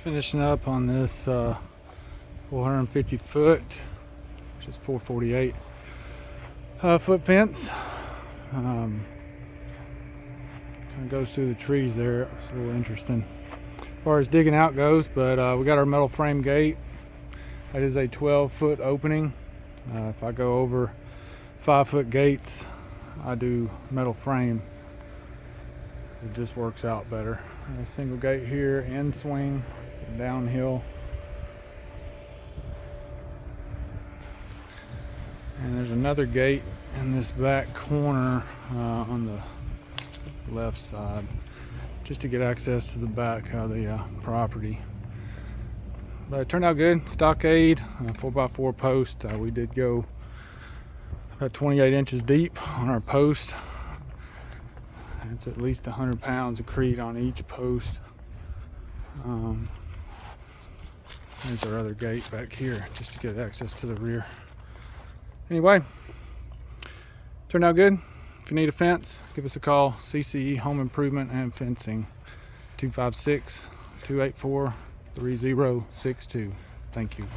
Finishing up on this 450 foot, which is 448 foot fence. Kind of goes through the trees there. It's a little interesting as far as digging out goes, but we got our metal frame gate. That is a 12-foot opening. If I go over 5-foot gates, I do metal frame. It just works out better. A single gate here, in swing, downhill. And there's another gate in this back corner on the left side, just to get access to the back of the property. But it turned out good. Stockade, 4x4 post. We did go about 28 inches deep on our post. It's at least 100 pounds of crete on each post. There's our other gate back here, just to get access to the rear. Anyway, turned out good. If you need a fence, give us a call. CCE Home Improvement and Fencing, 256-284-3062. Thank you.